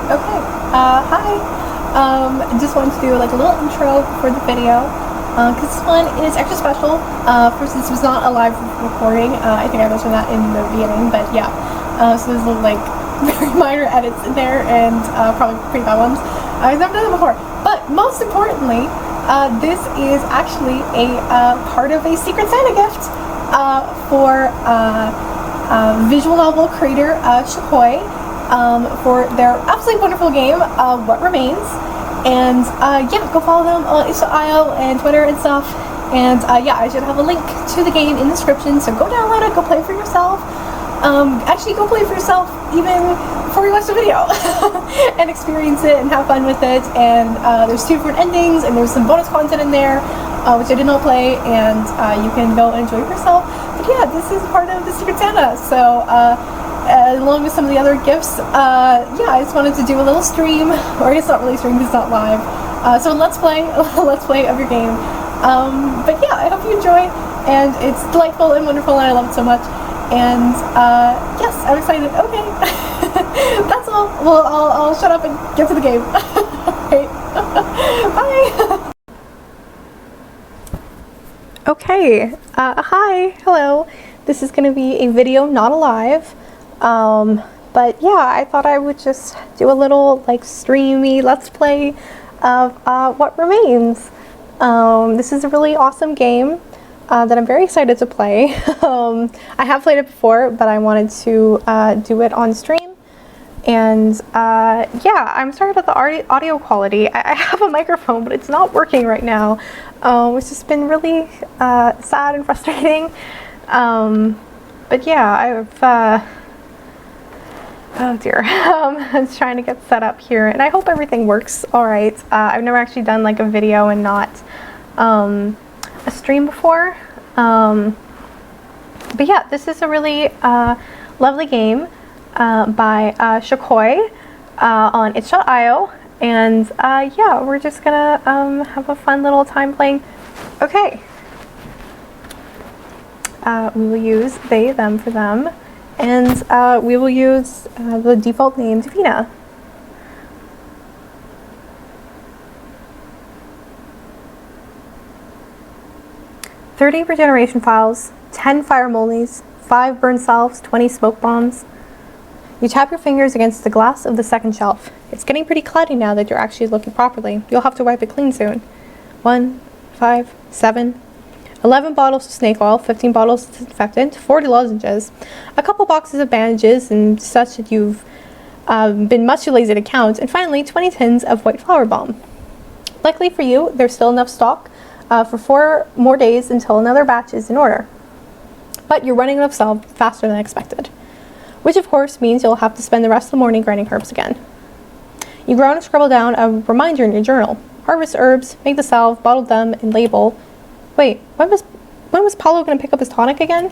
Okay, hi. Just wanted to do like a little intro for the video, because this one is extra special. First, this was not a live recording. I think I mentioned that in the beginning, but yeah. So there's little like very minor edits in there, and probably pretty bad ones. I've never done it before. But most importantly, this is actually a part of a Secret Santa gift for visual novel creator Shakoi. For their absolutely wonderful game, What Remains. And yeah, go follow them on Insta.io and Twitter and stuff. And yeah, I should have a link to the game in the description, so go download it, go play for yourself. Actually, go play for yourself even before you watch the video and experience it and have fun with it. And there's 2 different endings, and there's some bonus content in there, which I did not play, and you can go and enjoy it yourself. But yeah, this is part of the Secret Santa, so along with some of the other gifts, yeah, I just wanted to do a little stream, or it's not really a stream because it's not live, so let's play of your game. But yeah, I hope you enjoy, and it's delightful and wonderful, and I love it so much. And yes, I'm excited. Okay, that's all. Well, I'll shut up and get to the game. Okay, bye. Okay, hi, hello. This is gonna be a video, not a live. But yeah, I thought I would just do a little like streamy let's play of What Remains. This is a really awesome game that I'm very excited to play. I have played it before, but I wanted to do it on stream. And yeah, I'm sorry about the audio quality. I have a microphone, but it's not working right now. It's just been really sad and frustrating. But yeah, I've oh dear. I'm just trying to get set up here, and I hope everything works all right. I've never actually done like a video and not a stream before. But yeah, this is a really lovely game by Shakoi on itch.io, and yeah, we're just gonna have a fun little time playing. Okay. We will use they, them for them. And we will use the default name Davina. "30 regeneration files, 10 fire mollies, 5 burn salves, 20 smoke bombs." You tap your fingers against the glass of the second shelf. It's getting pretty cloudy now that you're actually looking properly. You'll have to wipe it clean soon. 1, 5, 7. 11 bottles of snake oil, 15 bottles of disinfectant, 40 lozenges, a couple boxes of bandages and such that you've been much too lazy to count, and finally 20 tins of white flower balm. Luckily for you, there's still enough stock for 4 more days until another batch is in order. But you're running out of salve faster than expected, which of course means you'll have to spend the rest of the morning grinding herbs again. You grow and scribble down a reminder in your journal. Harvest herbs, make the salve, bottle them, and label. Wait, when was Paulo going to pick up his tonic again?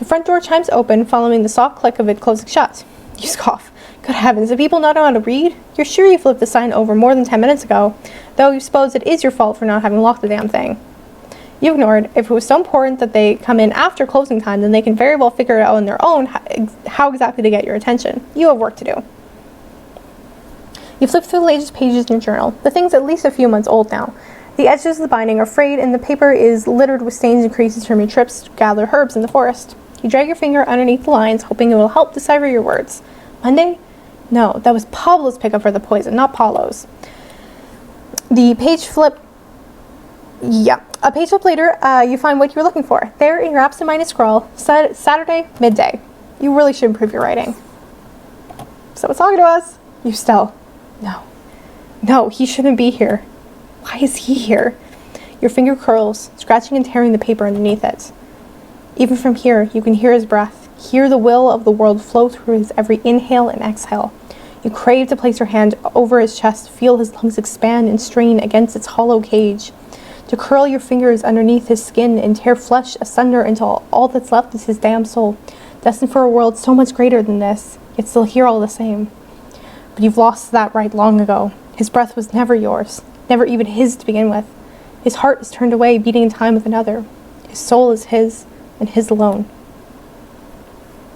The front door chimes open, following the soft click of it closing shut. You scoff. Good heavens, do people not know how to read? You're sure you flipped the sign over more than 10 minutes ago, though you suppose it is your fault for not having locked the damn thing. You ignored. If it was so important that they come in after closing time, then they can very well figure it out on their own how exactly to get your attention. You have work to do. You flip through the latest pages in your journal. The thing's at least a few months old now. The edges of the binding are frayed, and the paper is littered with stains and creases from your trips to gather herbs in the forest. You drag your finger underneath the lines, hoping it will help decipher your words. Monday? No, that was Pablo's pickup for the poison, not Paulo's. The page flip... Yeah. A page flip later, you find what you were looking for. There in your absent-minded scrawl, Saturday, midday. You really should improve your writing. Someone's talking to us. You still. No. No, he shouldn't be here. Why is he here? Your finger curls, scratching and tearing the paper underneath it. Even from here, you can hear his breath, hear the will of the world flow through his every inhale and exhale. You crave to place your hand over his chest, feel his lungs expand and strain against its hollow cage. To curl your fingers underneath his skin and tear flesh asunder until all that's left is his damn soul, destined for a world so much greater than this, yet still here all the same. But you've lost that right long ago. His breath was never yours. Never even his to begin with. His heart is turned away, beating in time with another. His soul is his, and his alone.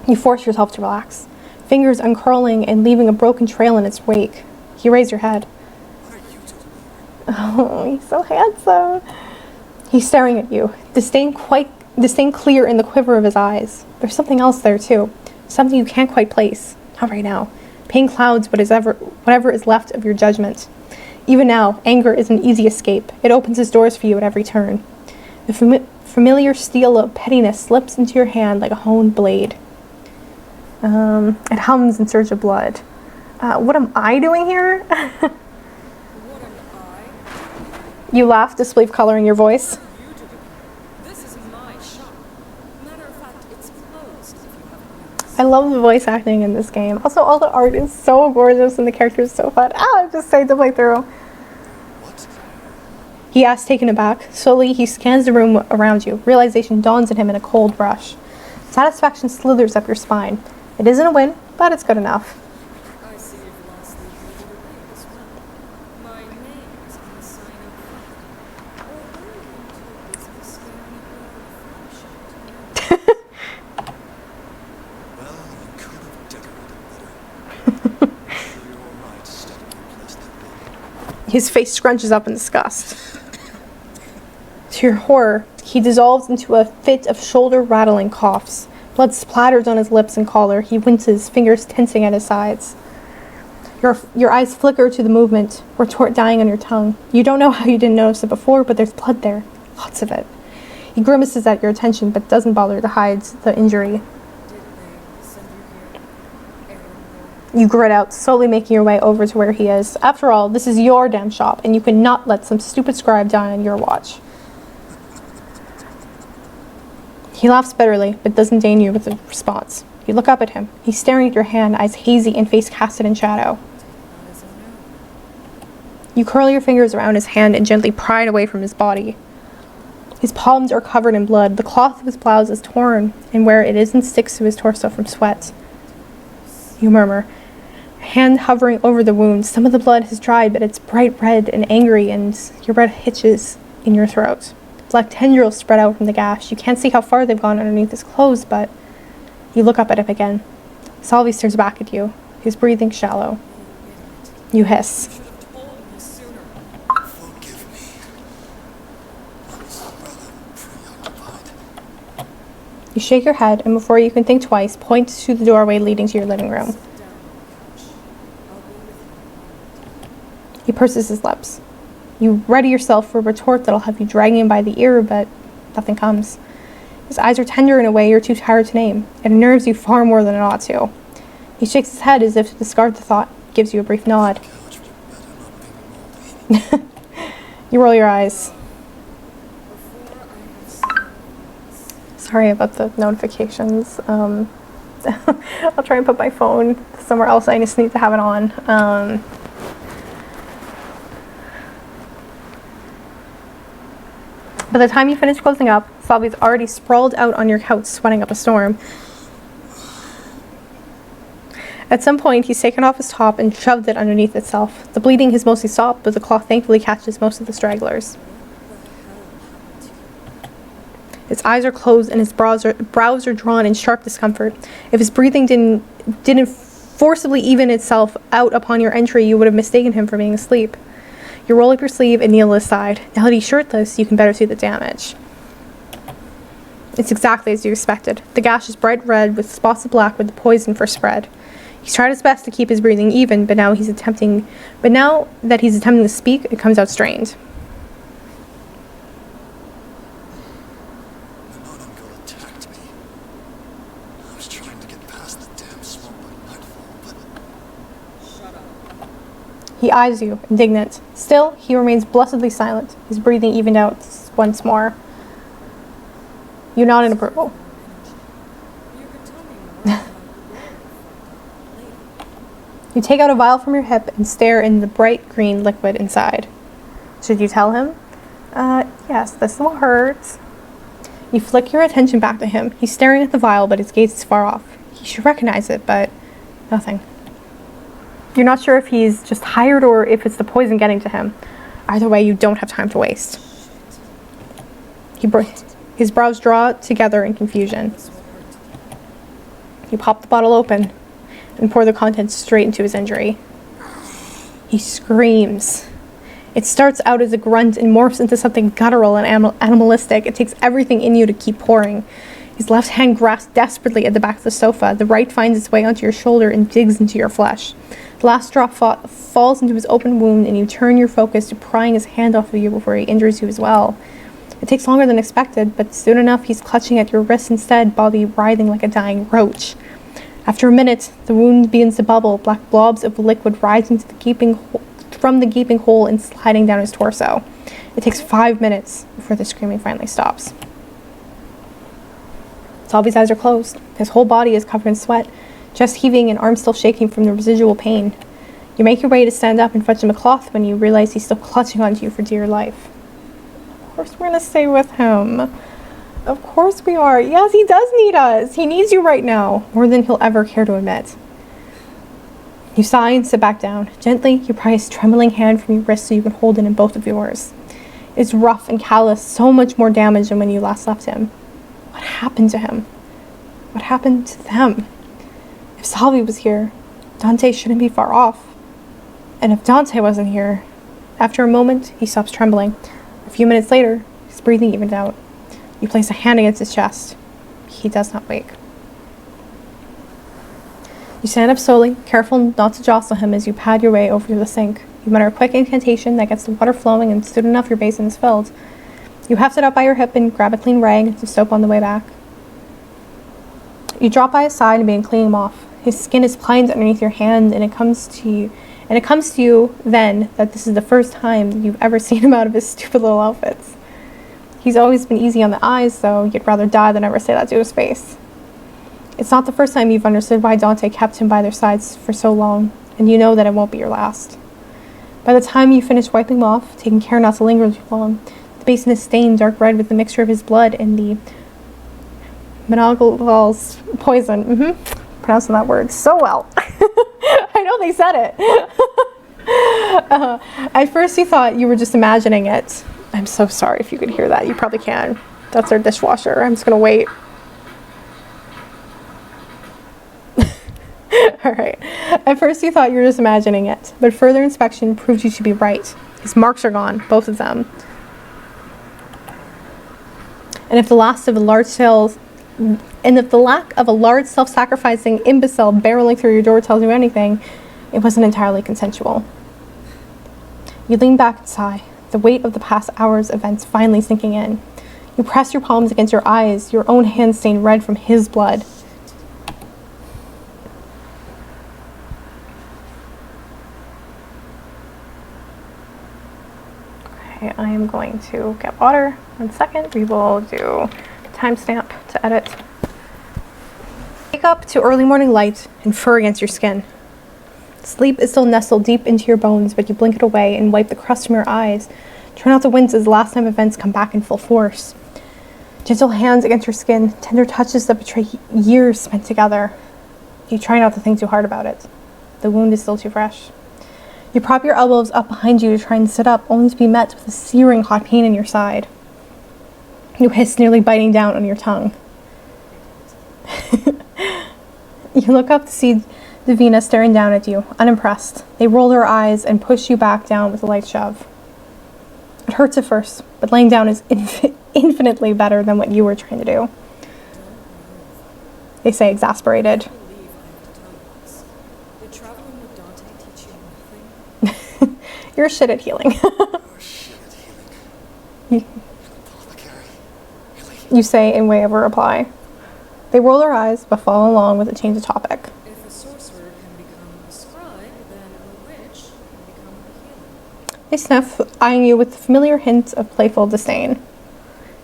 You force yourself to relax. fingers uncurling and leaving a broken trail in its wake. You raise your head. What are you two doing? Oh, he's so handsome. He's staring at you, disdain clear in the quiver of his eyes. There's something else there, too. Something you can't quite place. Not right now. Pain clouds whatever is left of your judgment. Even now, anger is an easy escape. It opens its doors for you at every turn. The familiar steel of pettiness slips into your hand like a honed blade. It hums in search of blood. What am I doing here? What am I? You laugh, disbelief color in your voice. What are you two doing? This is my shop. Matter of fact, it's closed if you haven't noticed. I love the voice acting in this game. Also, all the art is so gorgeous and the characters so fun. I'm just excited to play through. What? He asks, taken aback. Slowly, he scans the room around you. Realization dawns on him in a cold rush. Satisfaction slithers up your spine. It isn't a win, but it's good enough. I see you've lost the ability to read as well. My name is on the sign up front. Or were you too busy staring at your reflection? Well, you could have decorated better. Sure you're all right, studying your place that big. His face scrunches up in disgust. To your horror, he dissolves into a fit of shoulder-rattling coughs. Blood splatters on his lips and collar. He winces, fingers tensing at his sides. Your eyes flicker to the movement, retort dying on your tongue. You don't know how you didn't notice it before, but there's blood there. Lots of it. He grimaces at your attention, but doesn't bother to hide the injury. Did they send you here? You grit out, slowly making your way over to where he is. After all, this is your damn shop, and you cannot let some stupid scribe die on your watch. He laughs bitterly, but doesn't deign you with a response. You look up at him. He's staring at your hand, eyes hazy and face casted in shadow. You curl your fingers around his hand and gently pry it away from his body. His palms are covered in blood. The cloth of his blouse is torn, and where it isn't sticks to his torso from sweat. You murmur, a hand hovering over the wound. Some of the blood has dried, but it's bright red and angry, and your breath hitches in your throat. Black tendrils spread out from the gash. You can't see how far they've gone underneath his clothes, but you look up at him again. Salvi stares back at you, his breathing shallow. You hiss. Should have told me sooner. Forgive me. I was rather preoccupied. You shake your head, and before you can think twice, point to the doorway leading to your living room. Sit down on the couch. I'll be with you. He purses his lips. You ready yourself for a retort that'll have you dragging him by the ear, but nothing comes. His eyes are tender in a way you're too tired to name. It unnerves you far more than it ought to. He shakes his head as if to discard the thought, gives you a brief nod. Couch better not be moldy. You roll your eyes. Before I have said Sorry about the notifications. I'll try and put my phone somewhere else. I just need to have it on. By the time you finish closing up, Salvi's already sprawled out on your couch, sweating up a storm. At some point, he's taken off his top and shoved it underneath itself. The bleeding has mostly stopped, but the cloth thankfully catches most of the stragglers. His eyes are closed and his brows are drawn in sharp discomfort. If his breathing didn't forcibly even itself out upon your entry, you would have mistaken him for being asleep. You roll up your sleeve and kneel to his side. Now that he's shirtless, you can better see the damage. It's exactly as you expected. The gash is bright red with spots of black where the poison first spread. He's tried his best to keep his breathing even, but now that he's attempting to speak, it comes out strained. The Nonangle attacked me. I was trying to get past the damn smoke by nightfall, but shut up. He eyes you, indignant. Still, he remains blessedly silent, his breathing evened out once more. You nod in approval. You could tell me more about later. You take out a vial from your hip and stare in the bright green liquid inside. Should you tell him? Yes, this will hurt. You flick your attention back to him. He's staring at the vial, but his gaze is far off. He should recognize it, but nothing. You're not sure if he's just tired or if it's the poison getting to him. Either way, you don't have time to waste. His brows draw together in confusion. You pop the bottle open. and pour the contents straight into his injury. He screams. It starts out as a grunt and morphs into something guttural and animalistic. It takes everything in you to keep pouring. His left hand grasps desperately at the back of the sofa. The right finds its way onto your shoulder and digs into your flesh. The last drop falls into his open wound, and you turn your focus to prying his hand off of you before he injures you as well. It takes longer than expected, but soon enough he's clutching at your wrist instead, body writhing like a dying roach. After a minute, the wound begins to bubble, black blobs of liquid rising from the gaping hole and sliding down his torso. It takes 5 minutes before the screaming finally stops. Salvi's eyes are closed. His whole body is covered in sweat, chest heaving and arms still shaking from the residual pain. You make your way to stand up and fetch him a cloth when you realize he's still clutching onto you for dear life. Of course we're going to stay with him. Of course we are. Yes, he does need us. He needs you right now, more than he'll ever care to admit. You sigh and sit back down. Gently, you pry his trembling hand from your wrist so you can hold it in both of yours. It's rough and callous, so much more damage than when you last left him. What happened to him? What happened to them? If Salvi was here, Dante shouldn't be far off. And if Dante wasn't here... After a moment, he stops trembling. A few minutes later, his breathing evens out. You place a hand against his chest. He does not wake. You stand up slowly, careful not to jostle him as you pad your way over to the sink. You mutter a quick incantation that gets the water flowing, and soon enough your basin is filled. You heft it up by your hip and grab a clean rag and some soap on the way back. You drop by his side and begin cleaning him off. His skin is pliant underneath your hand, and it comes to you then that this is the first time that you've ever seen him out of his stupid little outfits. He's always been easy on the eyes, though. You'd rather die than ever say that to his face. It's not the first time you've understood why Dante kept him by their sides for so long, and you know that it won't be your last. By the time you finish wiping him off, taking care not to linger too long, the basin is stained dark red with the mixture of his blood and the Monogal's poison. Pronouncing that word so well. I know they said it. At first you thought you were just imagining it. I'm so sorry if you could hear that. You probably can. That's our dishwasher. I'm just going to wait. Alright. At first you thought you were just imagining it, but further inspection proved you to be right. His marks are gone, both of them. And if the lack of a large self-sacrificing imbecile barreling through your door tells you anything, it wasn't entirely consensual. You lean back and sigh, the weight of the past hour's events finally sinking in. You press your palms against your eyes, your own hands stained red from his blood. Okay, I am going to get water. 1 second. We will do timestamp to edit. Wake up to early morning light and fur against your skin. Sleep is still nestled deep into your bones, but you blink it away and wipe the crust from your eyes. Try not to wince as last time events come back in full force. Gentle hands against your skin, tender touches that betray years spent together. You try not to think too hard about it. The wound is still too fresh. You prop your elbows up behind you to try and sit up, only to be met with a searing hot pain in your side. You hiss, nearly biting down on your tongue. You look up to see Davina staring down at you, unimpressed. They roll their eyes and push you back down with a light shove. It hurts at first, but laying down is infinitely better than what you were trying to do. They say, exasperated. Did traveling with Dante teach you nothing? You're shit at healing. Oh, shit, healing. Apothecary. Really? You say in way of a reply. They roll their eyes, but follow along with a change of topic. If a sorcerer can become a scribe, then a witch can become a healer. They sniff, eyeing you with the familiar hint of playful disdain.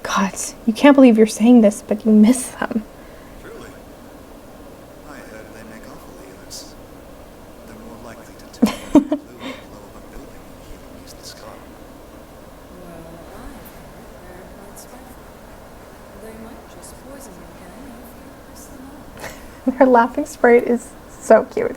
God, you can't believe you're saying this, but you miss them. Truly. I heard they make awful healers. They're more likely to turn a blue and blow up a building than heal use the scar. Well, I've heard they're quite spiteful. They might just poison you again if you piss them off. Their laughing sprite is so cute.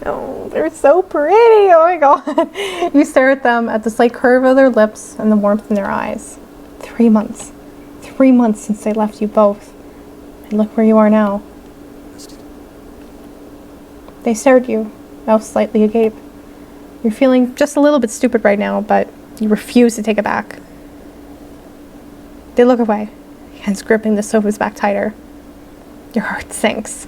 Oh, they're so pretty. Oh my god. You stare at them, at the slight curve of their lips and the warmth in their eyes. 3 months. 3 months since they left you both. And look where you are now. Missed you. They stare at you, mouth slightly agape. You're feeling just a little bit stupid right now, but you refuse to take it back. They look away, hands gripping the sofa's back tighter. Your heart sinks.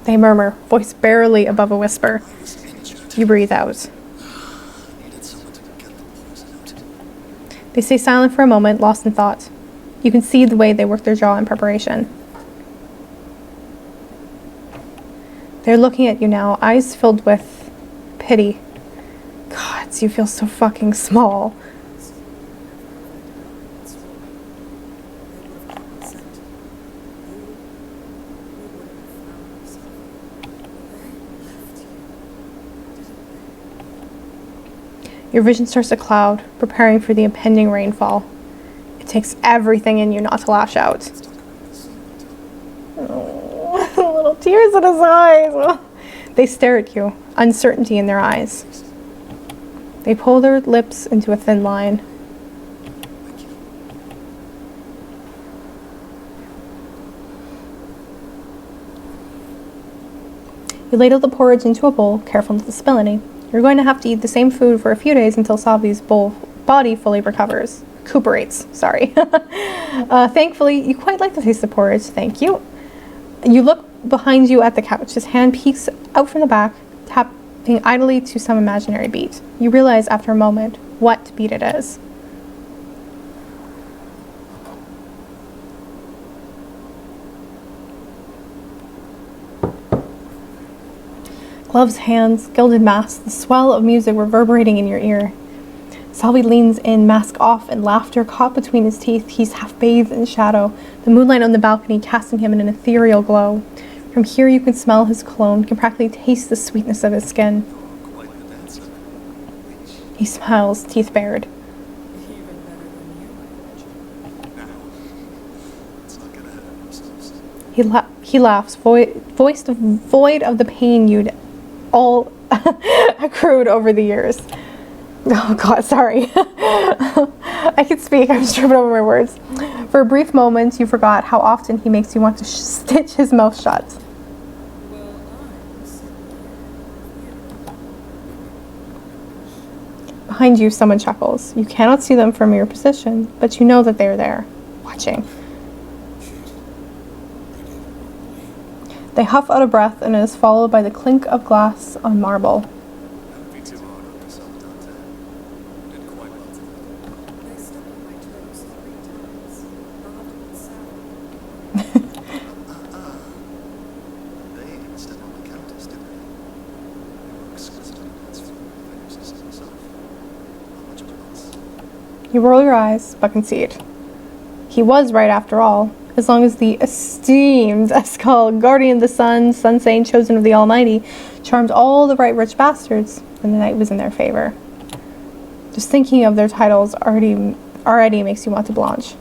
They murmur, voice barely above a whisper. I was injured. You breathe out. I needed someone to get the poison out. They stay silent for a moment, lost in thought. You can see the way they work their jaw in preparation. They're looking at you now, eyes filled with pity. Gods, you feel so fucking small. Your vision starts to cloud, preparing for the impending rainfall. It takes everything in you not to lash out. Let's talk about this some other time. Oh, little tears in his eyes. They stare at you, uncertainty in their eyes. They pull their lips into a thin line. Thank you. You ladle the porridge into a bowl, careful not to spill any. You're going to have to eat the same food for a few days until Salvi's body fully recuperates. Sorry. Thankfully, you quite like the taste of porridge. Thank you. You look behind you at the couch. His hand peeks out from the back, tapping idly to some imaginary beat. You realize after a moment what beat it is. Gloves, hands, gilded masks, the swell of music reverberating in your ear. Salvi leans in, mask off, and laughter caught between his teeth. He's half bathed in shadow, the moonlight on the balcony casting him in an ethereal glow. From here you can smell his cologne, can practically taste the sweetness of his skin. Quite the dancer. Which, He smiles, teeth bared. Even better than you, I imagine. now, let's not get ahead of ourselves. He laughs, voiced void of the pain you'd all accrued over the years. Oh God, sorry. I can speak, I'm just tripping over my words. For a brief moment, you forgot how often he makes you want to stitch his mouth shut. Well, I'm sitting here. Behind you, someone chuckles. You cannot see them from your position, but you know that they are there, watching. They huff out a breath, and it is followed by the clink of glass on marble. Don't be too hard on yourself, Dante. You did quite well today. They stepped on my toes 3 times. I'll have to get sour. They even stepped on the countess, didn't they? They were exquisitely graceful fingers to see yourself. Not much of a mess. You roll your eyes, but concede. He was right after all. As long as the esteemed Escal, guardian of the sun, sun saint, chosen of the Almighty, charmed all the right rich bastards, then the night was in their favor. Just thinking of their titles already makes you want to blanch.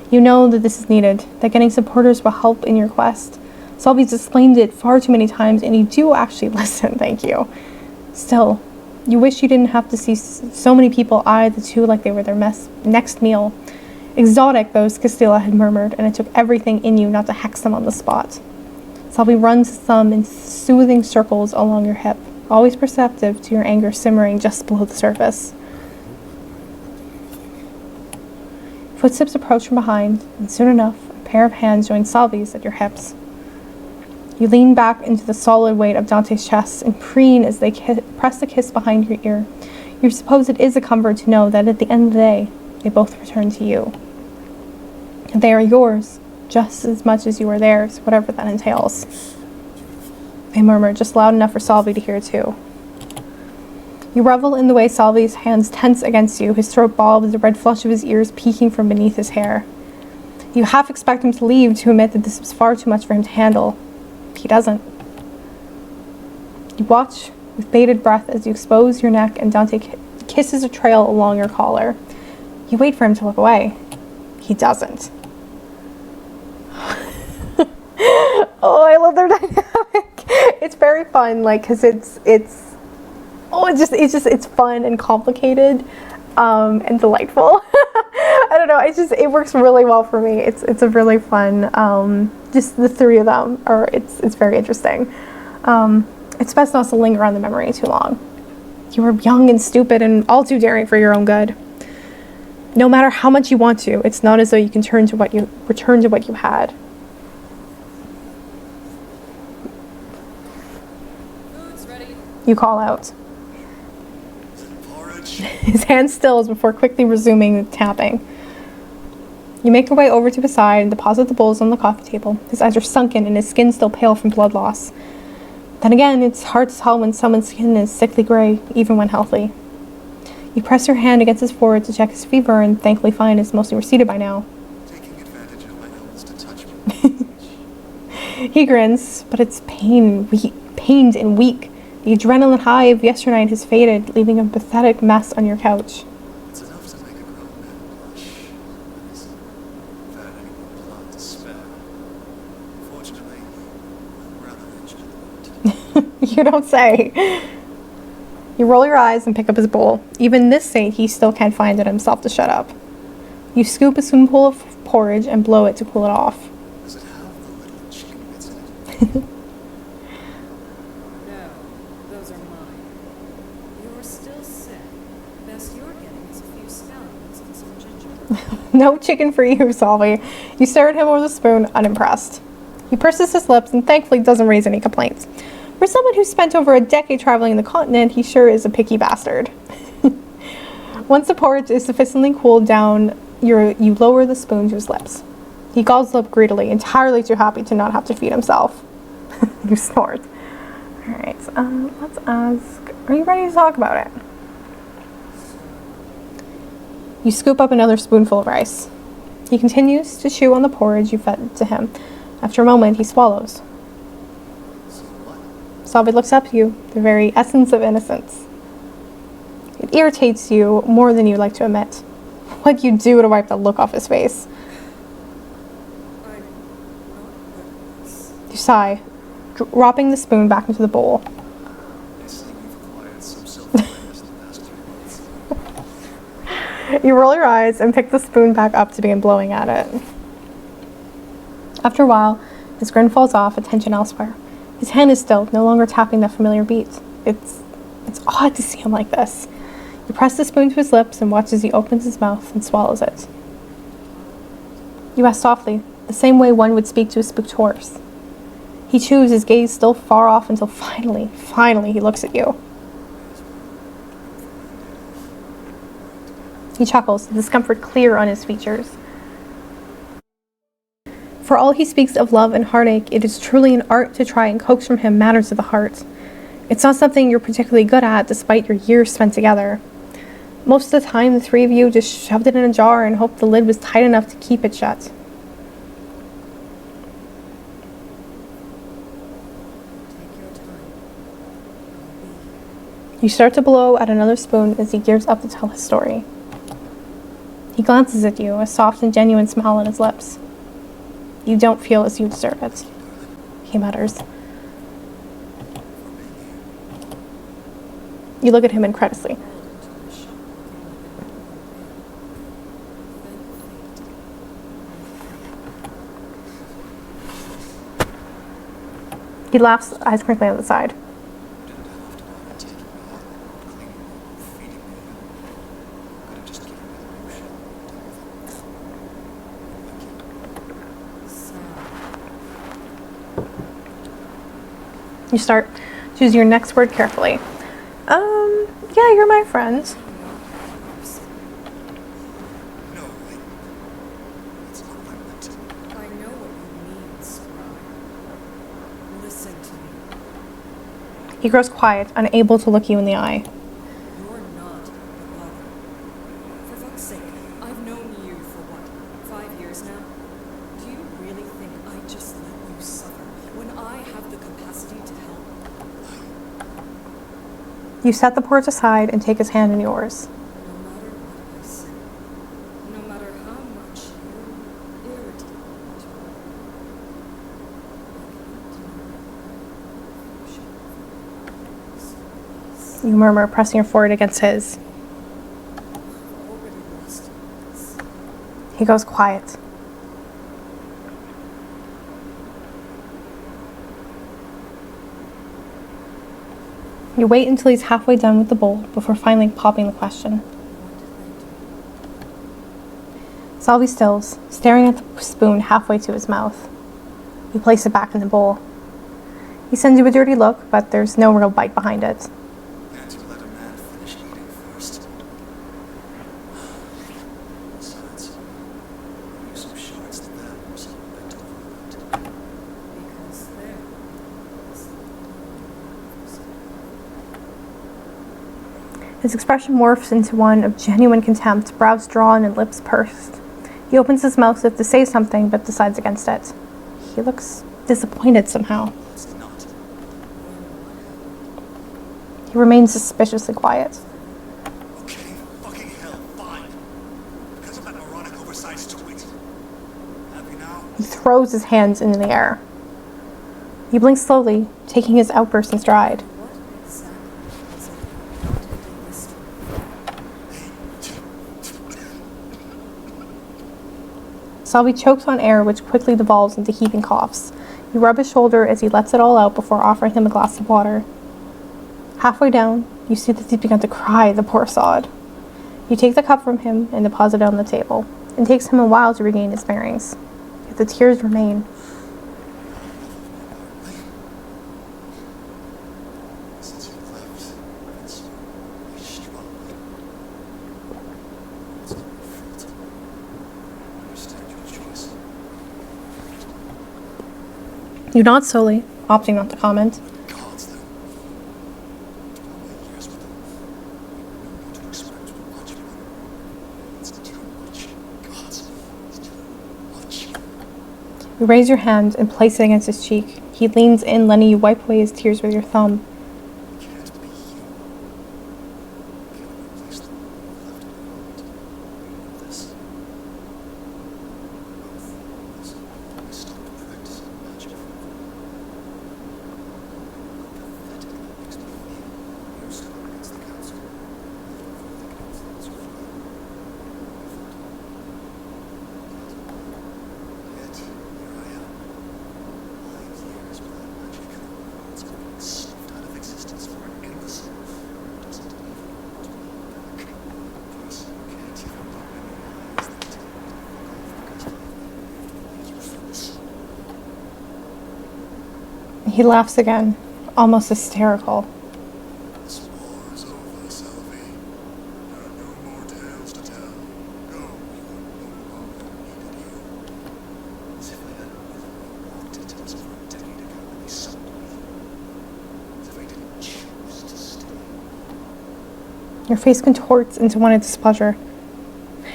You know that this is needed, that getting supporters will help in your quest. Salvi's explained it far too many times, and you do actually listen, thank you. Still, you wish you didn't have to see so many people eye the two like they were their next meal. Exotic, those Castilla had murmured, and it took everything in you not to hex them on the spot. Salvi runs his thumb in soothing circles along your hip, always perceptive to your anger simmering just below the surface. Footsteps approach from behind, and soon enough, a pair of hands join Salvi's at your hips. You lean back into the solid weight of Dante's chest and preen as they press a kiss behind your ear. You suppose it is a comfort to know that at the end of the day, they both return to you. They are yours, just as much as you are theirs, whatever that entails. They murmur, just loud enough for Salvi to hear too. You revel in the way Salvi's hands tense against you, his throat bald with the red flush of his ears peeking from beneath his hair. You half expect him to leave to admit that this was far too much for him to handle. He doesn't. You watch with bated breath as you expose your neck and Dante kisses a trail along your collar. You wait for him to look away. He doesn't. Oh, I love their dynamic. It's very fun, like, cause it's fun and complicated, and delightful. I don't know. It works really well for me. It's a really fun. Just the three of them it's very interesting. It's best not to linger on the memory too long. You were young and stupid and all too daring for your own good. No matter how much you want to, it's not as though you can return to what you had. Food's ready. You call out. Porridge. His hand stills before quickly resuming tapping. You make your way over to his side and deposit the bowls on the coffee table. His eyes are sunken and his skin still pale from blood loss. Then again, it's hard to tell when someone's skin is sickly gray, even when healthy. You press your hand against his forehead to check his fever and thankfully find it's mostly receded by now. Taking advantage of my illness to touch me. He grins, but it's pained and weak. The adrenaline high of yesternight has faded, leaving a pathetic mess on your couch. It's enough to make a grown man blush. It isn't without any more blood to spare. Fortunately, I'm rather injured at the moment. You don't say. You roll your eyes and pick up his bowl. Even this state, he still can't find it himself to shut up. You scoop a spoonful of porridge and blow it to cool it off. Does it have the little chicken bits in it? No, those are mine. You're still sick. Best you're getting is a few scallions and some ginger. No chicken for you, Salvi. You stare at him over the spoon, unimpressed. He purses his lips and thankfully doesn't raise any complaints. For someone who spent over a decade traveling the continent, he sure is a picky bastard. Once the porridge is sufficiently cooled down, you lower the spoon to his lips. He gulps up greedily, entirely too happy to not have to feed himself. You snort. Alright, let's ask, are you ready to talk about it? You scoop up another spoonful of rice. He continues to chew on the porridge you fed to him. After a moment, he swallows. So what? Salvi looks up at you, the very essence of innocence. It irritates you more than you'd like to admit. What'd you do to wipe the look off his face? I'm not good at this. You sigh, dropping the spoon back into the bowl. I see you've acquired some self-awareness in the past 3 months. You roll your eyes and pick the spoon back up to begin blowing at it. After a while, his grin falls off, attention elsewhere. His hand is still, no longer tapping that familiar beat. It's odd to see him like this. You press the spoon to his lips and watch as he opens his mouth and swallows it. You ask softly, the same way one would speak to a spooked horse. He chews, his gaze still far off until finally he looks at you. He chuckles, the discomfort clear on his features. For all he speaks of love and heartache, it is truly an art to try and coax from him matters of the heart. It's not something you're particularly good at, despite your years spent together. Most of the time, the three of you just shoved it in a jar and hoped the lid was tight enough to keep it shut. Take your time. You start to blow at another spoon as he gears up to tell his story. He glances at you, a soft and genuine smile on his lips. You don't feel as you deserve it, he mutters. You look at him incredulously. He laughs, eyes crinkling on the side. Didn't have to bother taking me out, cleaning me, feeding me. Could have just given me the motion. You start choosing your next word carefully. Yeah, you're my friend. No, wait. That's not what I meant. I know what you mean, Scribe. Listen to me. He grows quiet, unable to look you in the eye. You're not the mother. For fuck's sake, I've known you for what, 5 years now? Do you really think I just let you suffer when I have the capacity to help? You set the porridge aside and take his hand in yours. No matter what I say, no matter how much you irritate me, You murmur, pressing your forehead against his. I've already lost this. He goes quiet. You wait until he's halfway done with the bowl before finally popping the question. Salvi stills, staring at the spoon halfway to his mouth. You place it back in the bowl. He sends you a dirty look, but there's no real bite behind it. Had to let a man finish eating first. Besides, you some shards to that or something bent over a bit. Because there is His expression morphs into one of genuine contempt, brows drawn and lips pursed. He opens his mouth as if to say something, but decides against it. He looks disappointed somehow. It's not. He remains suspiciously quiet. Okay, fucking hell, fine. Because of that moronic oversized twit. Happy now? He throws his hands into the air. You blink slowly, taking his outburst in stride. what exactly is it about in this story? Salvi chokes on air, which quickly devolves into heaving coughs. You rub his shoulder as he lets it all out before offering him a glass of water. Halfway down, you see that he's begun to cry, the poor sod. You take the cup from him and deposit it on the table. It takes him a while to regain his bearings. Yet the tears remain. Since you left, I've been so strong. It's not your fault. I understand your choice. You nod slowly, opting not to comment. Gods, then. All my years with them. No need to expect much from them. It's too much. Gods, it's too much. You raise your hand and place it against his cheek. He leans in, letting you wipe away his tears with your thumb. It can't be you. Can't replace the one you left in the world. You know this. Listen, I stopped practicing magic for a while. How pathetic that makes me feel. You're still up against the council. Thinking influence your father. Yet, here I am. 5 years without magic. It's been snuffed out of existence for an imbecile who doesn't even want me back. Plus, you can't even look me in the eyes that tell me to fuck off because I'm useless. He laughs again, almost hysterical. This war is over, Selby. There are no more tales to tell. Go, you no longer needed you. As if I hadn't willingly walked into this over a decade ago when they summoned me. As if I didn't choose to stay. Your face contorts into one of displeasure.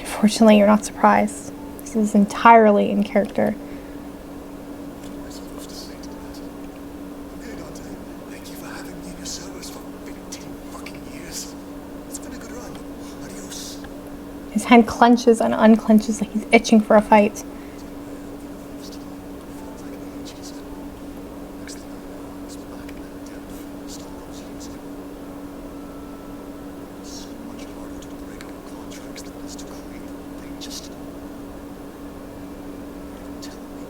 Fortunately, you're not surprised. This is entirely in character. What am I supposed to say to that? Okay, Dante. Thank you for having me in your service for 15 fucking years. It's been a good run. Adios. His hand clenches and unclenches like he's itching for a fight. First time, it felt like ages. Next thing I know, I was back in that damn forest all those years ago. It's so much harder to break up contracts than it is to create them. They just... You're telling me.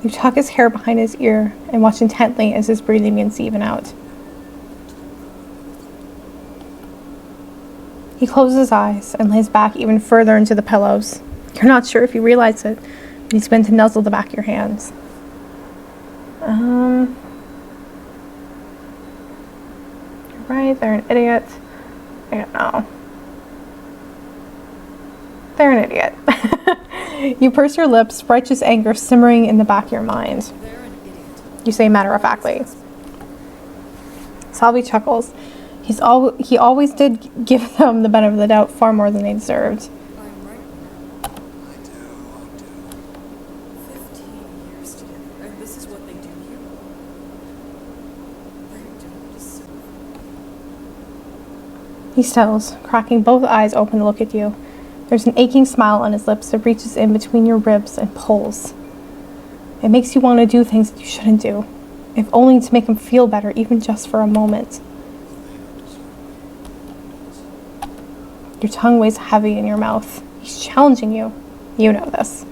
You tuck his hair behind his ear and watch intently as his breathing begins to even out. He closes his eyes and lays back even further into the pillows. You're not sure if you realize it, but he's been to nuzzle the back of your hands. You're right, they're an idiot. I don't know. They're an idiot. You purse your lips, righteous anger simmering in the back of your mind. They're an idiot. You say matter-of-factly. Salvi chuckles. He always did give them the benefit of the doubt far more than they deserved. I'm right now. I do. 15 years together, and this is what they do here? They don't deserve it. He stills, cracking both eyes open to look at you. There's an aching smile on his lips that reaches in between your ribs and pulls. It makes you want to do things that you shouldn't do, if only to make him feel better, even just for a moment. Your tongue weighs heavy in your mouth. He's challenging you. You know this.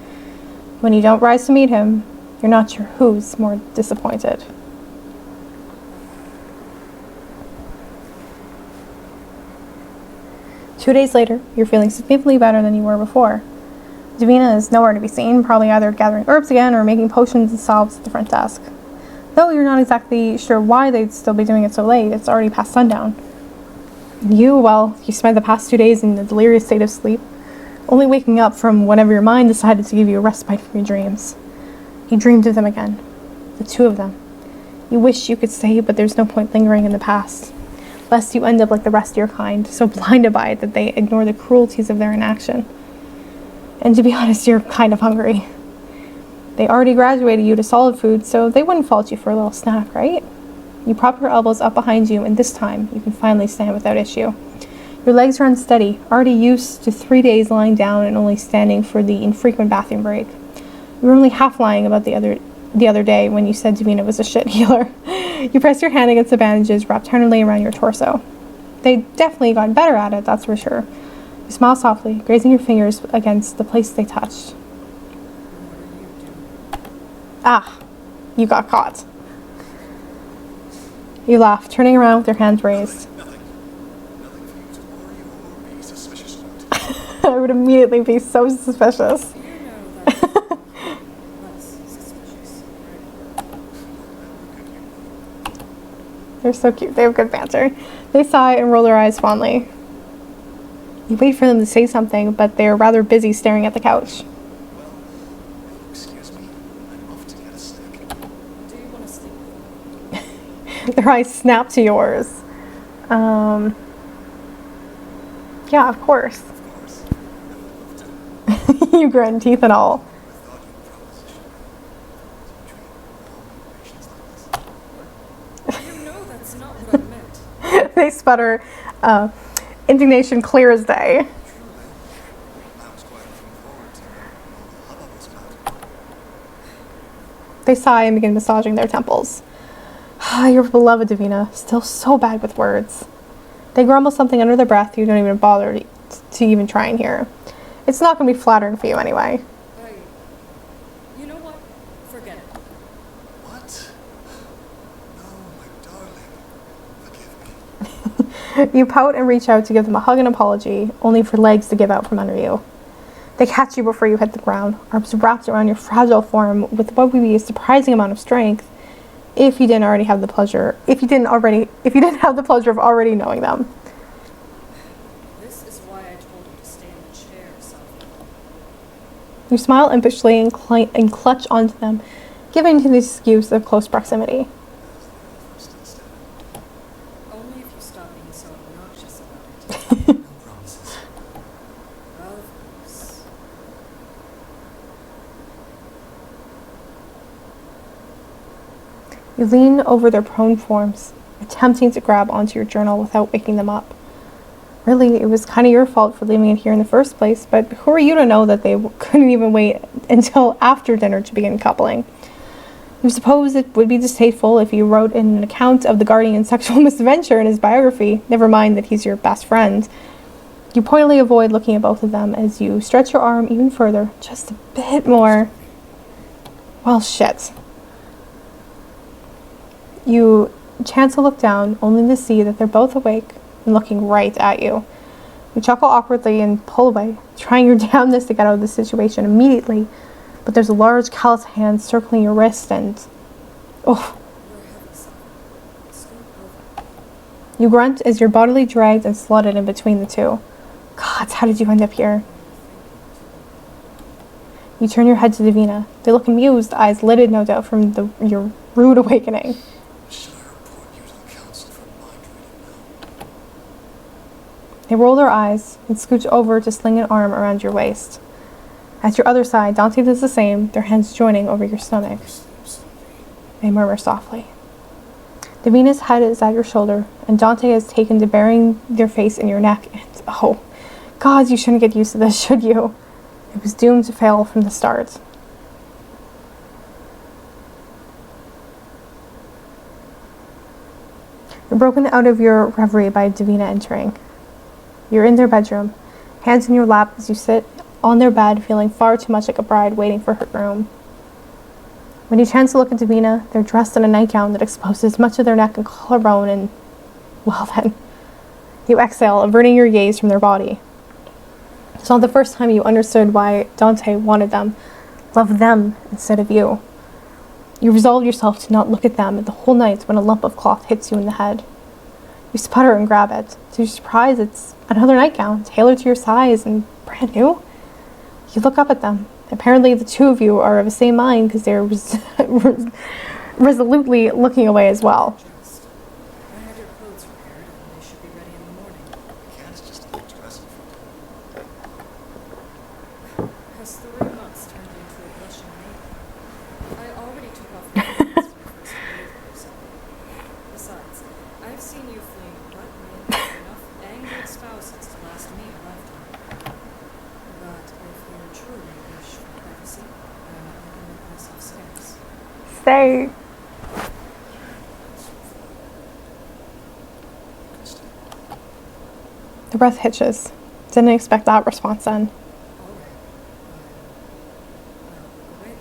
When you don't rise to meet him, you're not sure who's more disappointed. Two days later, you're feeling significantly better than you were before. Davina is nowhere to be seen, probably either gathering herbs again or making potions and salves at the front desk. Though you're not exactly sure why they'd still be doing it so late, it's already past sundown. You spent the past 2 days in a delirious state of sleep, only waking up from whenever your mind decided to give you a respite from your dreams. You dreamed of them again, the two of them. You wish you could stay, but there's no point lingering in the past, lest you end up like the rest of your kind, so blinded by it that they ignore the cruelties of their inaction. And to be honest, you're kind of hungry. They already graduated you to solid food, so they wouldn't fault you for a little snack, right? You prop your elbows up behind you, and this time you can finally stand without issue. Your legs are unsteady, already used to 3 days lying down and only standing for the infrequent bathroom break. You were only half lying about the other day when you said Davina was a shit healer. You pressed your hand against the bandages wrapped tenderly around your torso. They definitely got better at it, that's for sure. You smile softly, grazing your fingers against the place they touched. Ah, you got caught. You laugh, turning around with your hands raised. Nothing. Nothing for you to worry or be suspicious about. I would immediately be so suspicious. You know that less suspicious, right? They're so cute. They have good banter. They sigh and roll their eyes fondly. You wait for them to say something, but they're rather busy staring at the couch. Well, excuse me. I'm off to get a snack. Do you want to sleep with me? Their eyes snap to yours. Yeah, of course. Of course. I would love to. You grin, teeth and all. I thought you proposition. Treat all patients like this. You know that's not what I meant. They sputter, indignation clear as day. Truly. I was quite looking forward to all the hubbub was about. They sigh and begin massaging their temples. Your beloved Davina, still so bad with words. They grumble something under their breath you don't even bother to even try and hear. It's not going to be flattering for you anyway. You know what? Forget it. What? No, my darling. Forgive me. You pout and reach out to give them a hug and apology, only for legs to give out from under you. They catch you before you hit the ground, arms wrapped around your fragile form with what would be a surprising amount of strength if you didn't have the pleasure of already knowing them. This is why I told you to stay in the chair, Sophie. You smile impishly and clutch onto them, giving to the excuse of close proximity. First instead. Only if you stop being so obnoxious about it. No promises. Of course. You lean over their prone forms, attempting to grab onto your journal without waking them up. Really, it was kind of your fault for leaving it here in the first place, but who are you to know that they couldn't even wait until after dinner to begin coupling? You suppose it would be distasteful if you wrote an account of the guardian's sexual misadventure in his biography, never mind that he's your best friend. You pointedly avoid looking at both of them as you stretch your arm even further, just a bit more. Well, shit. You chance to look down, only to see that they're both awake and looking right at you. You chuckle awkwardly and pull away, trying your damnedest to get out of the situation immediately, but there's a large callous hand circling your wrist and... Oh. You're heavy, Sophie. Scoot over. You grunt as you're bodily dragged and slotted in between the two. Gods, how did you end up here? You turn your head to Davina. They look amused, eyes lidded no doubt from your rude awakening. Should I report you to the council for mind reading now? They roll their eyes and scooch over to sling an arm around your waist. At your other side, Dante does the same, their hands joining over your stomach. They murmur softly. Davina's head is at your shoulder, and Dante has taken to burying their face in your neck, and oh, God, you shouldn't get used to this, should you? It was doomed to fail from the start. You're broken out of your reverie by Davina entering. You're in their bedroom, hands in your lap as you sit on their bed, feeling far too much like a bride waiting for her groom. When you chance to look at Davina, they're dressed in a nightgown that exposes much of their neck and collarbone, and, well then, you exhale, averting your gaze from their body. It's not the first time you understood why Dante wanted them, loved them instead of you. You resolve yourself to not look at them the whole night when a lump of cloth hits you in the head. You sputter and grab it. To your surprise, it's another nightgown, tailored to your size and brand new. You look up at them. Apparently, the two of you are of the same mind because they're resolutely looking away as well. Just. I had your clothes prepared, and they should be ready in the morning. Can't just keep dressing for Has 3 months turned you into a blushing maiden? I already took off your clothes when you first appeared yourself. Besides, I've seen you fleeing butt naked enough angered spouses to last me a lifetime. But if you truly wish for privacy, then I can make myself scarce. Say, the breath hitches. Didn't expect that response then. All right. Well, wait.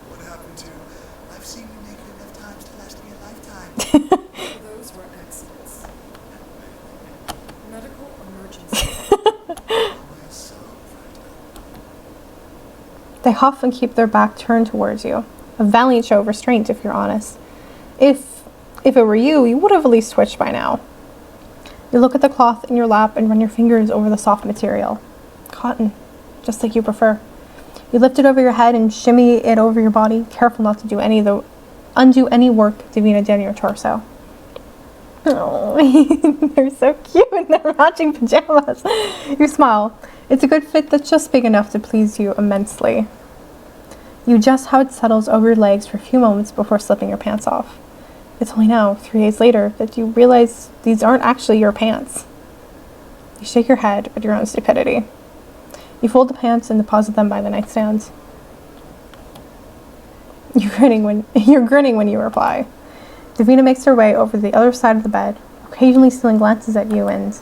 what happened to I've seen you naked enough times to last me a lifetime. Those were accidents. Medical emergency. Always so fragile. They huff and keep their back turned towards you. A valiant show of restraint, if you're honest. If it were you, you would have at least twitched by now. You look at the cloth in your lap and run your fingers over the soft material. Cotton, just like you prefer. You lift it over your head and shimmy it over your body, careful not to undo any work Davina did on your torso. Oh, they're so cute in their matching pajamas. You smile. It's a good fit that's just big enough to please you immensely. You adjust how it settles over your legs for a few moments before slipping your pants off. It's only now, 3 days later, that you realize these aren't actually your pants. You shake your head at your own stupidity. You fold the pants and deposit them by the nightstand. You're grinning when you reply. Davina makes her way over to the other side of the bed, occasionally stealing glances at you, and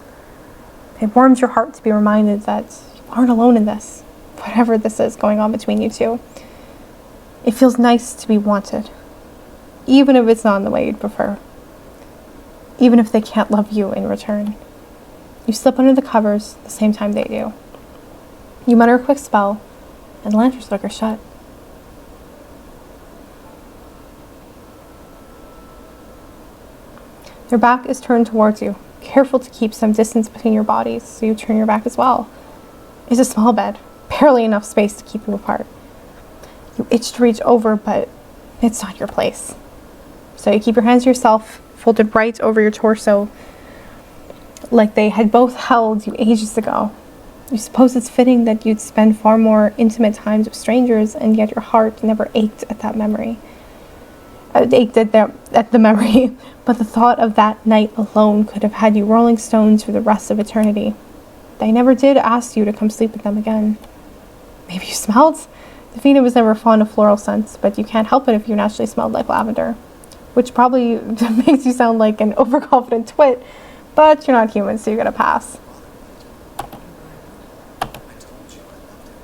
it warms your heart to be reminded that you aren't alone in this, whatever this is going on between you two. It feels nice to be wanted, even if it's not in the way you'd prefer, even if they can't love you in return. You slip under the covers the same time they do. You mutter a quick spell, and the lantern flickers shut. Their back is turned towards you, careful to keep some distance between your bodies, so you turn your back as well. It's a small bed, barely enough space to keep you apart. You itch to reach over, but it's not your place. So you keep your hands to yourself, folded right over your torso, like they had both held you ages ago. You suppose it's fitting that you'd spend far more intimate times with strangers, and yet your heart never ached at that memory. At the memory, but the thought of that night alone could have had you rolling stones for the rest of eternity. They never did ask you to come sleep with them again. Maybe you smelled? Davina was never fond of floral scents, but you can't help it if you naturally smelled like lavender, which probably makes you sound like an overconfident twit, but you're not human, so you gotta pass. I told you I loved him.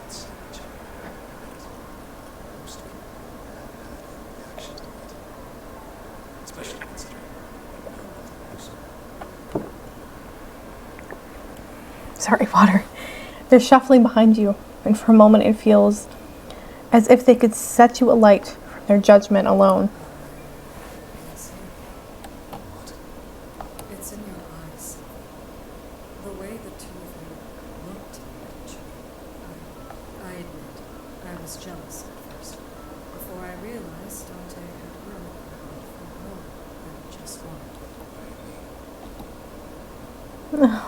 Let's see each other. Most people have had a reaction to it. Especially considering we know nothing else. Sorry, water. They're shuffling behind you, and for a moment it feels as if they could set you alight from their judgment alone. Yes. What? It's in your eyes. The way the two of you looked at each other. I admit, I was jealous at first. Before I realized Dante had really heard from more than just one.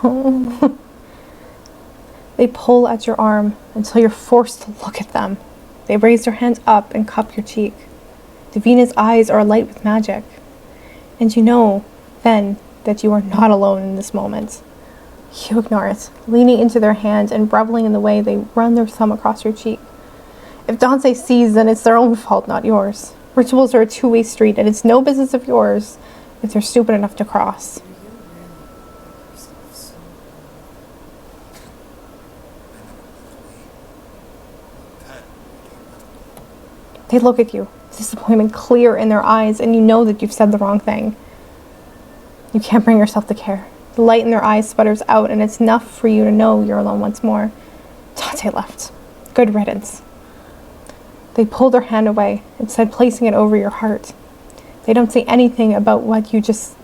Oh. They pull at your arm until you're forced to look at them. They raise their hands up and cup your cheek. Davina's eyes are alight with magic. And you know, then, that you are not alone in this moment. You ignore it, leaning into their hand and reveling in the way they run their thumb across your cheek. If Dante sees, then it's their own fault, not yours. Rituals are a two-way street, and it's no business of yours if they're stupid enough to cross. Do you really think you They look at you, disappointment clear in their eyes, and you know that you've said the wrong thing. You can't bring yourself to care. The light in their eyes sputters out, and it's enough for you to know you're alone once more. Dante left. Good riddance. They pull their hand away, instead placing it over your heart. They don't say anything about what you just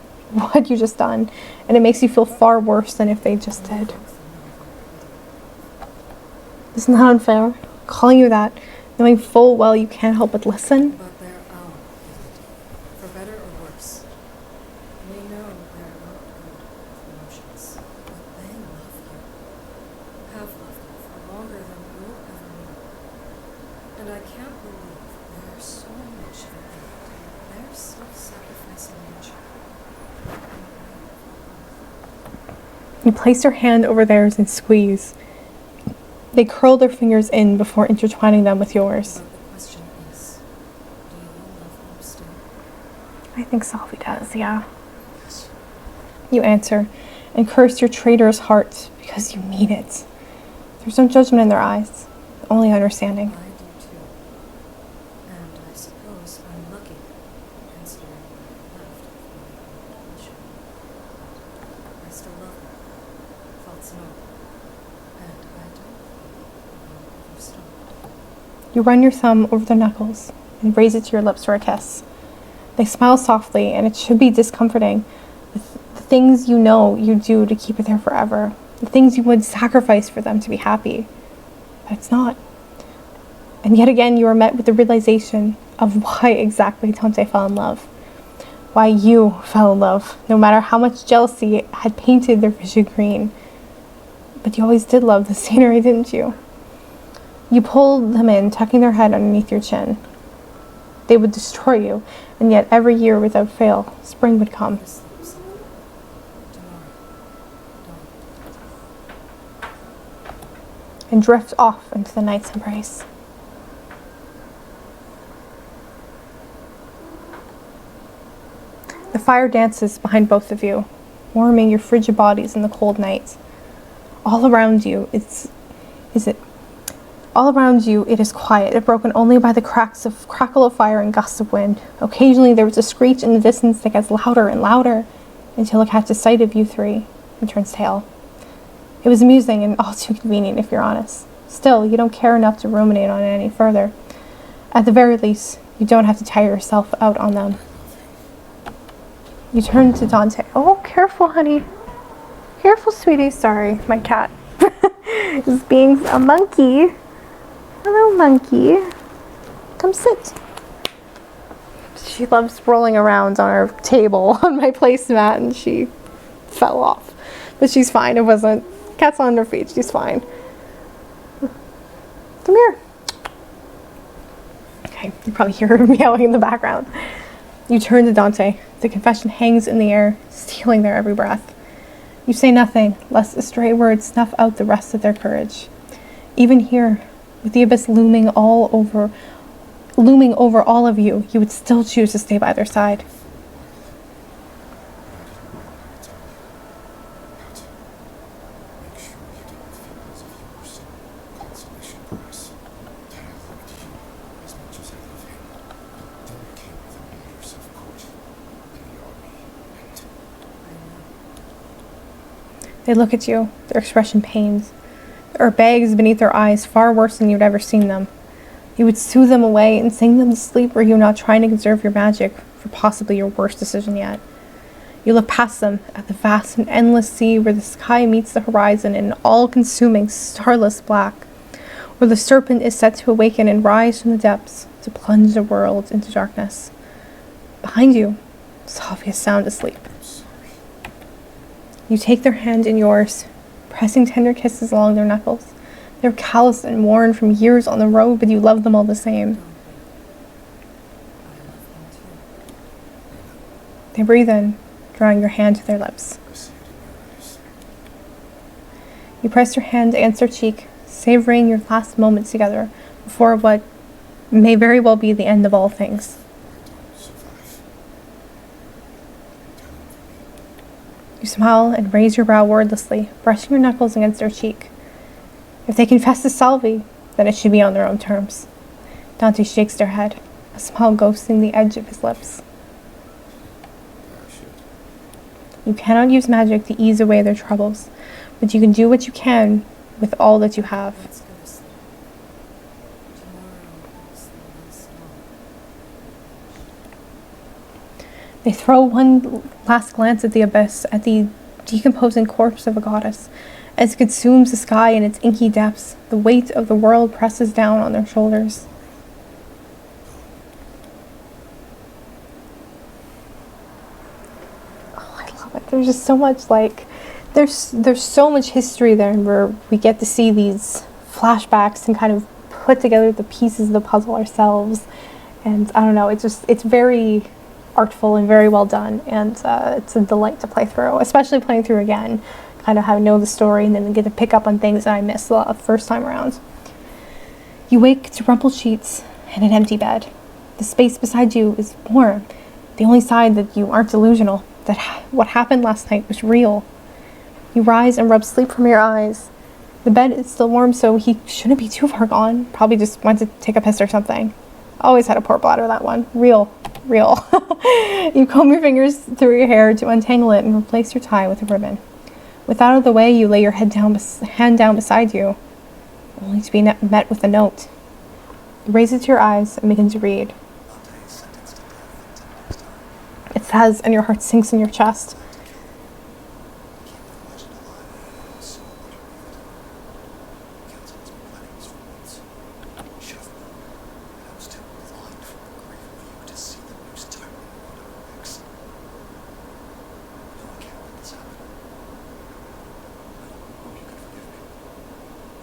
done, and it makes you feel far worse than if they just did. Isn't that unfair? Calling you that, knowing full well you can't help but listen? But they're our identity, for better or worse. We know they're not good emotions, but they love you. Have loved you for longer than you'll ever know. And I can't believe they're so much of it. Their self-sacrificing nature. You place your hand over theirs and squeeze. They curl their fingers in before intertwining them with yours. But the question is, do you love them still? I think Salvi does, yeah. Yes. You answer, and curse your traitorous heart because you mean it. There's no judgment in their eyes, only understanding. I do too. And I suppose I'm lucky, considering I left for my own mission. I still love them. Faults and all. And I don't think I'll ever stop. You run your thumb over their knuckles and raise it to your lips for a kiss. They smile softly, and it should be discomforting. The things you know you do to keep it there forever. The things you would sacrifice for them to be happy. But it's not. And yet again, you are met with the realization of why exactly Dante fell in love. Why you fell in love, no matter how much jealousy had painted their vision green. But you always did love the scenery, didn't you? You pulled them in, tucking their head underneath your chin. They would destroy you, and yet every year without fail, spring would come. Just sleep softly. Tomorrow. Dawn. And drift off into the night's embrace. The fire dances behind both of you, warming your frigid bodies in the cold night. All around you, it is quiet, broken only by the crackle of fire and gusts of wind. Occasionally there was a screech in the distance that gets louder and louder until it catches sight of you three and turns tail. It was amusing and all too convenient, if you're honest. Still, you don't care enough to ruminate on it any further. At the very least, you don't have to tire yourself out on them. You turn to Dante. Oh, careful, honey. Careful, sweetie. Sorry, my cat is being a monkey. Hello, monkey. Come sit. She loves rolling around on our table on my placemat, and she fell off. But she's fine. It wasn't. Cat's on her feet. She's fine. Come here. Okay, you probably hear her meowing in the background. You turn to Dante. The confession hangs in the air, stealing their every breath. You say nothing, lest a stray word snuff out the rest of their courage. Even here, with the abyss looming over all of you, you would still choose to stay by their side. Make sure you don't feel as if you were some consolation prize. That I loved you as much as I love him. Then you came with him to yourself court in the army, and They look at you, their expression pains. There are bags beneath their eyes far worse than you'd ever seen them. You would soothe them away and sing them to sleep were you not trying to conserve your magic for possibly your worst decision yet. You look past them at the vast and endless sea where the sky meets the horizon in an all-consuming, starless black, where the serpent is set to awaken and rise from the depths to plunge the world into darkness. Behind you, Salvi is sound asleep. I'm sorry. You take their hand in yours, pressing tender kisses along their knuckles. They're calloused and worn from years on the road, but you love them all the same. Don't be. I love him too. They breathe in, drawing your hand to their lips. I see it in your eyes. You press your hand against their cheek, savoring your last moments together before what may very well be the end of all things. Survive. Tell him for me. You smile and raise your brow wordlessly, brushing your knuckles against their cheek. If they confess to Salvi, then it should be on their own terms. Dante shakes their head, a smile ghosting the edge of his lips. Parachute. You cannot use magic to ease away their troubles, but you can do what you can with all that you have. Let's go to sleep. Tomorrow is the last dawn. They throw one last glance at the abyss, at the decomposing corpse of a goddess. As it consumes the sky in its inky depths, the weight of the world presses down on their shoulders. Oh, I love it. There's just so much, like, there's so much history there where we get to see these flashbacks and kind of put together the pieces of the puzzle ourselves. And I don't know, it's very artful and very well done, and it's a delight to play through, especially playing through again, kind of how I know the story and then get to pick up on things that I missed the first time around. You wake to rumpled sheets and an empty bed. The space beside you is warm, the only sign that you aren't delusional, that what happened last night was real. You rise and rub sleep from your eyes. The bed is still warm, so he shouldn't be too far gone. Probably just went to take a piss or something. Always had a poor bladder, that one. Real. You comb your fingers through your hair to untangle it and replace your tie with a ribbon. With out of the way, you lay your hand down beside you, only to be met with a note. You raise it to your eyes and begin to read. Dante is sentenced to death in 10 years' time. It says, and your heart sinks in your chest. Keep the legend alive. So much of it. Council has been planning this for months. We should have known. And I was too blind for the grief of you to see the noose tightening around our necks. No, I can't let this happen. I hope you can forgive me.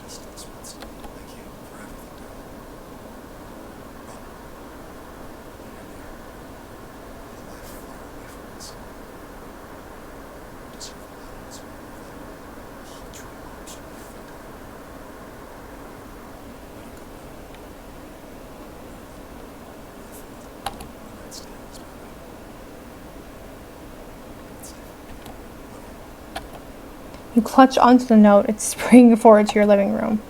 Just this once. Thank you for everything, darling. Run. You're near. With a life far away from us. You deserve a balance more than paltry hopes we fickle. But a good night. The night stand is my way. It's safe. Love you. You clutch onto the note and spring forward to your living room.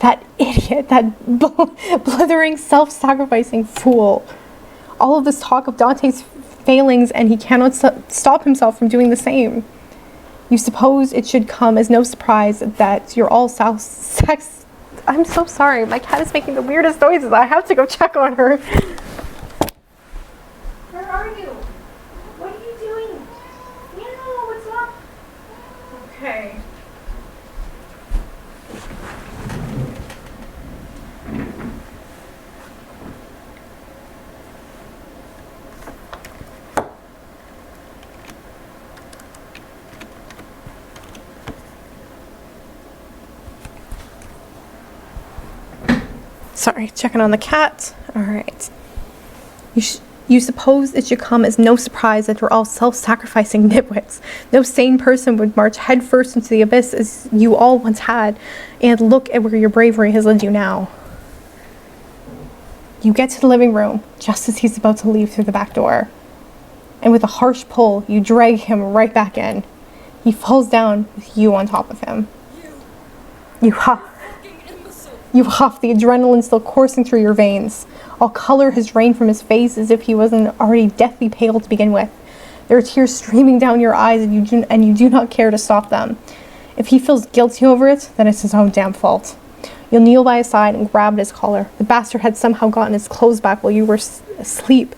That idiot, that blithering, self-sacrificing fool. All of this talk of Dante's failings, and he cannot stop himself from doing the same. You suppose it should come as no surprise that you're all sex. I'm so sorry. My cat is making the weirdest noises. I have to go check on her. Where are you? What are you doing? Meow, what's up? Okay. Sorry, checking on the cat. All right. You suppose it should come as no surprise that we're all self-sacrificing nitwits. No sane person would march headfirst into the abyss as you all once had, and look at where your bravery has led you now. You get to the living room just as he's about to leave through the back door, and with a harsh pull, you drag him right back in. He falls down with you on top of him. You huff. You huff, the adrenaline still coursing through your veins. All color has drained from his face as if he wasn't already deathly pale to begin with. There are tears streaming down your eyes and you do not care to stop them. If he feels guilty over it, then it's his own damn fault. You'll kneel by his side and grab at his collar. The bastard had somehow gotten his clothes back while you were asleep,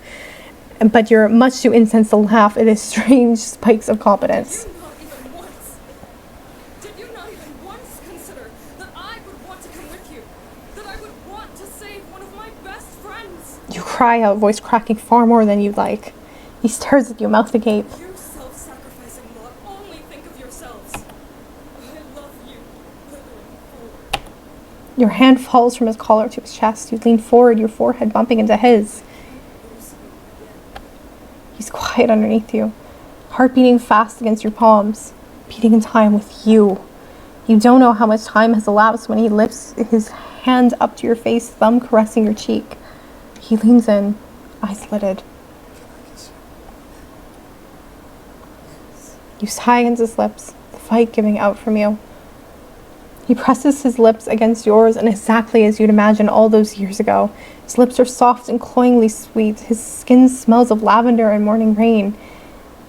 but you're much too incensed to laugh at his strange spikes of competence. Did you not even once consider that I would want to come with you? That I would want to save one of my best friends? You cry out, voice cracking far more than you'd like. He stares at you, mouth agape. You self-sacrificing lot only think of yourselves. I love you, blithering fool. Your hand falls from his collar to his chest. You lean forward, your forehead bumping into his. He's quiet underneath you, heart beating fast against your palms, beating in time with you. You don't know how much time has elapsed when he lifts his hand up to your face, thumb caressing your cheek. He leans in, eyes lidded. You sigh against his lips, the fight giving out from you. He presses his lips against yours, and exactly as you'd imagine all those years ago. His lips are soft and cloyingly sweet. His skin smells of lavender and morning rain.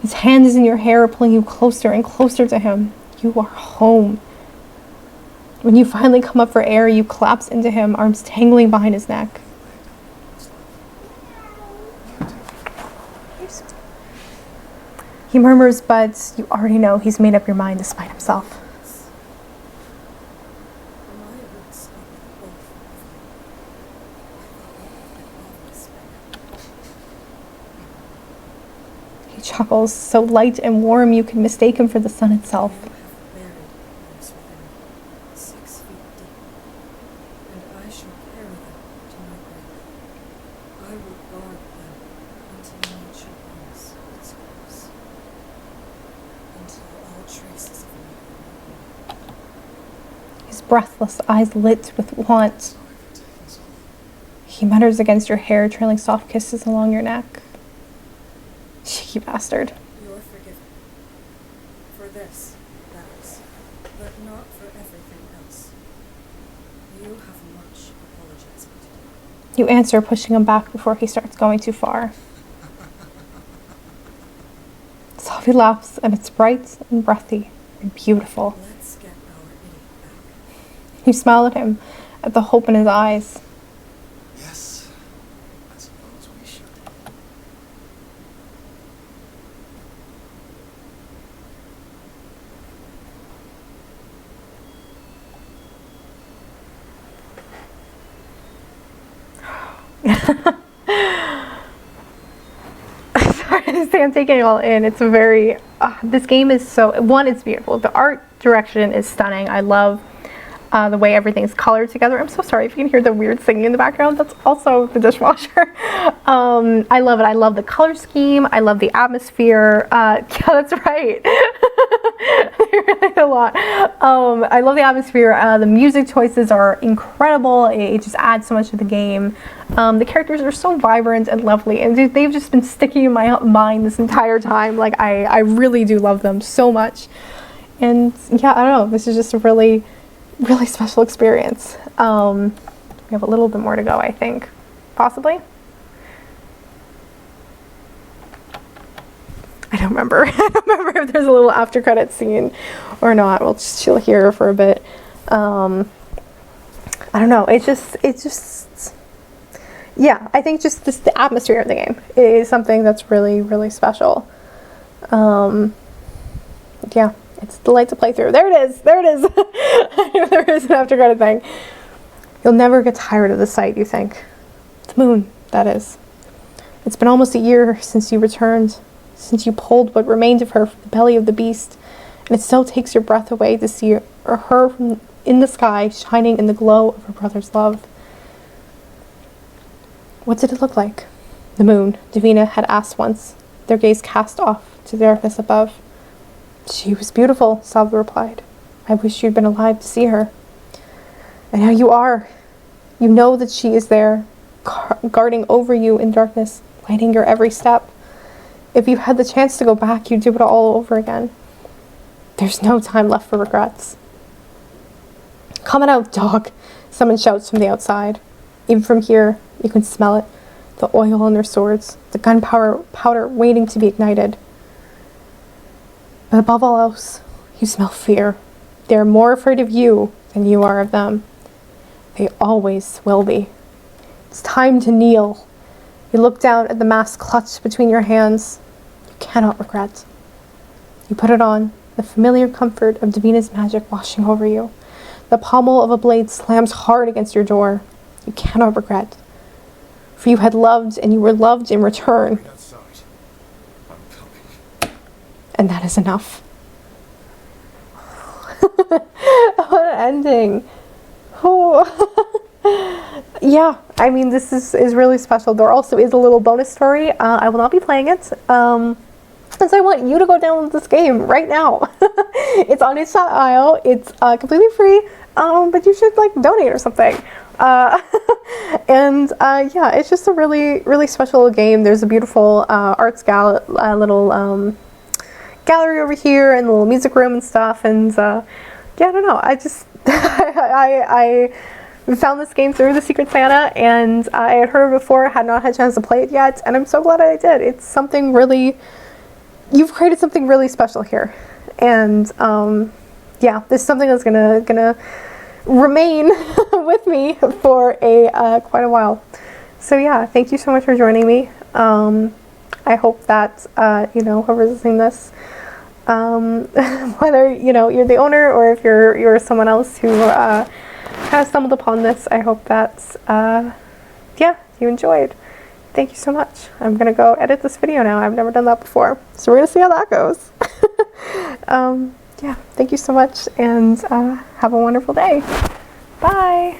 His hand is in your hair, pulling you closer and closer to him. You are home. When you finally come up for air, you collapse into him, arms tangling behind his neck. He murmurs, but you already know he's made up your mind despite himself. He chuckles, so light and warm you can mistake him for the sun itself. His breathless eyes lit with want. He mutters against your hair, trailing soft kisses along your neck. Cheeky bastard. You're forgiven. For this, that is. But not for everything else. You have much apologizing to do. You answer, pushing him back before he starts going too far. Sophie laughs, and it's bright and breathy and beautiful. Let's get our idiot back. You smile at him, at the hope in his eyes. Yes, I suppose we should. Sorry, I'm taking it all in. It's a very, this game is so, one, it's beautiful. The art direction is stunning. I love the way everything's colored together. I'm so sorry if you can hear the weird singing in the background. That's also the dishwasher. I love it. I love the color scheme. I love the atmosphere. Yeah, that's right. A lot. I love the atmosphere. The music choices are incredible. It just adds so much to the game. The characters are so vibrant and lovely, and they've just been sticking in my mind this entire time. Like, I really do love them so much. And yeah, I don't know. This is just a really special experience. We have a little bit more to go, I think. Possibly? I don't remember. I don't remember if there's a little after credit scene or not. We'll just chill here for a bit. I don't know. It's just yeah, I think just the atmosphere of the game is something that's really, really special. Yeah. It's a delight to play through. There it is. There it is. I knew there is an after credit thing. You'll never get tired of the sight, you think. The moon, that is. It's been almost a year since you returned, since you pulled what remained of her from the belly of the beast, and it still takes your breath away to see her in the sky, shining in the glow of her brother's love. What did it look like? The moon, Davina had asked once, their gaze cast off to the darkness above. She was beautiful, Salva replied. I wish you'd been alive to see her. And now you are. You know that she is there, guarding over you in darkness, lighting your every step. If you had the chance to go back, you'd do it all over again. There's no time left for regrets. Come on out, dog, someone shouts from the outside. Even from here, you can smell it. The oil on their swords, the gunpowder waiting to be ignited. But above all else, you smell fear. They are more afraid of you than you are of them. They always will be. It's time to kneel. You look down at the mask clutched between your hands. You cannot regret. You put it on, the familiar comfort of Davina's magic washing over you. The pommel of a blade slams hard against your door. You cannot regret. For you had loved, and you were loved in return. And that is enough. What an ending. Oh. Yeah, I mean, this is really special. There also is a little bonus story. I will not be playing it. And so I want you to go download this game right now. It's on itch.io. It's completely free, but you should donate or something. And yeah, it's just a really, really special game. There's a beautiful arts little gallery over here and a little music room and stuff. And yeah, I don't know. I just I found this game through the Secret Santa, and I had heard it before, had not had a chance to play it yet, and I'm so glad I did. It's something really, you've created something really special here, and yeah, this is something that's gonna remain with me for a quite a while. So yeah, thank you so much for joining me. I hope that you know, whoever's listening to this, whether you know you're the owner or if you're someone else who kind of stumbled upon this, I hope that yeah, you enjoyed. Thank you so much. I'm gonna go edit this video now. I've never done that before, so we're gonna see how that goes. Yeah, thank you so much, and have a wonderful day. Bye.